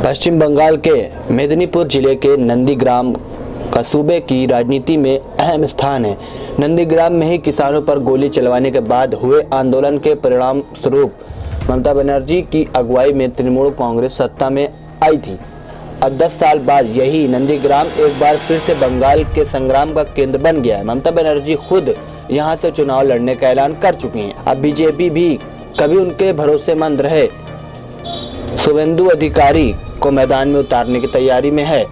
पश्चिम बंगाल के मेदिनीपुर जिले के नंदीग्राम का सूबे की राजनीति में अहम स्थान है। नंदीग्राम में ही किसानों पर गोली चलवाने के बाद हुए आंदोलन के परिणाम स्वरूप ममता बनर्जी की अगुवाई में तृणमूल कांग्रेस सत्ता में आई थी। अब 10 साल बाद यही नंदीग्राम एक बार फिर से बंगाल के संग्राम का केंद्र बन गया है। ममता बनर्जी खुद यहां से चुनाव लड़ने का ऐलान कर चुकी हैं। अब बीजेपी भी कभी उनके भरोसेमंद रहे शुवेंदु अधिकारी को मैदान में उतारने की तैयारी में है।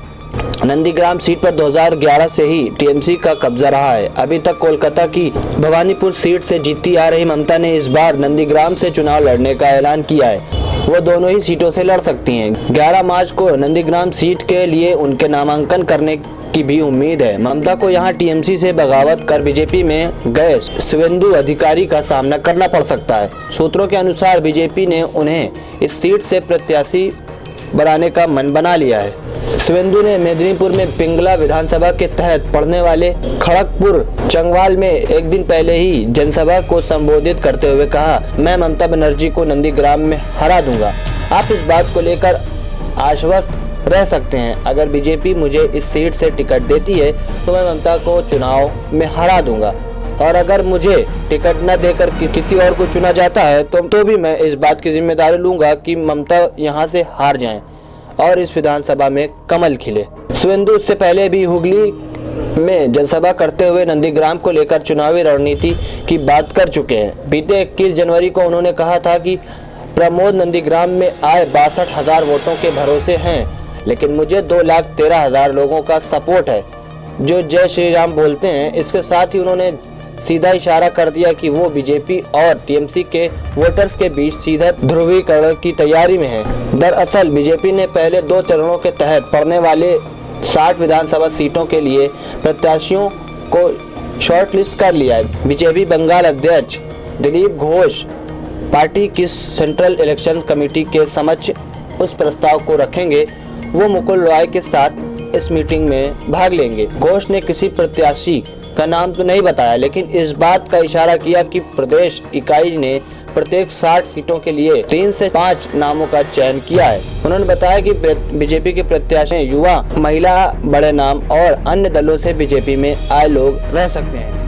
नंदीग्राम सीट पर 2011 से ही टीएमसी का कब्जा रहा है। अभी तक कोलकाता की भवानीपुर सीट से जीती आ रही ममता ने इस बार नंदीग्राम से चुनाव लड़ने का ऐलान किया है। वो दोनों ही सीटों से लड़ सकती हैं। 11 मार्च को नंदीग्राम सीट के लिए उनके नामांकन करने की भी उम्मीद है। ममता को यहां टीएमसी से बगावत कर बीजेपी में गए शुवेंदु अधिकारी का सामना करना पड़ सकता है। सूत्रों के अनुसार बीजेपी ने उन्हें इस सीट से प्रत्याशी बनाने का मन बना लिया है। शुवेंदु ने मेदिनीपुर में पिंगला विधानसभा के तहत पड़ने वाले खड़गपुर चंगवाल में एक दिन पहले ही जनसभा को संबोधित करते हुए कहा, मैं ममता बनर्जी को नंदीग्राम में हरा दूंगा। आप इस बात को लेकर आश्वस्त रह सकते हैं। अगर बीजेपी मुझे इस सीट से टिकट देती है तो मैं ममता को चुनाव में हरा दूंगा, और अगर मुझे टिकट न देकर किसी और को चुना जाता है तो भी मैं इस बात की जिम्मेदारी लूंगा कि ममता यहां से हार जाएं और इस विधानसभा में कमल खिले। शुवेंदु इससे पहले भी हुगली में जनसभा करते हुए नंदीग्राम को लेकर चुनावी रणनीति की बात कर चुके हैं। बीते 21 जनवरी को उन्होंने कहा था कि प्रमोद नंदीग्राम में आए 62,000 वोटों के भरोसे हैं, लेकिन मुझे 2,13,000 लोगों का सपोर्ट है जो जय श्री राम बोलते हैं। इसके साथ ही उन्होंने सीधा इशारा कर दिया कि वो बीजेपी और टीएमसी के वोटर्स के बीच सीधा ध्रुवीकरण की तैयारी में है। दरअसल बीजेपी ने पहले 2 चरणों के तहत पड़ने वाले 60 विधानसभा सीटों के लिए प्रत्याशियों को शॉर्टलिस्ट कर लिया है। बीजेपी बंगाल अध्यक्ष दिलीप घोष पार्टी की सेंट्रल इलेक्शन कमेटी के समक्ष उस प्रस्ताव को रखेंगे। वो मुकुल रॉय के साथ इस मीटिंग में भाग लेंगे। घोष ने किसी प्रत्याशी का नाम तो नहीं बताया, लेकिन इस बात का इशारा किया कि प्रदेश इकाई ने प्रत्येक 60 सीटों के लिए 3 से 5 नामों का चयन किया है। उन्होंने बताया कि बीजेपी के प्रत्याशी युवा, महिला, बड़े नाम और अन्य दलों से बीजेपी में आए लोग रह सकते हैं।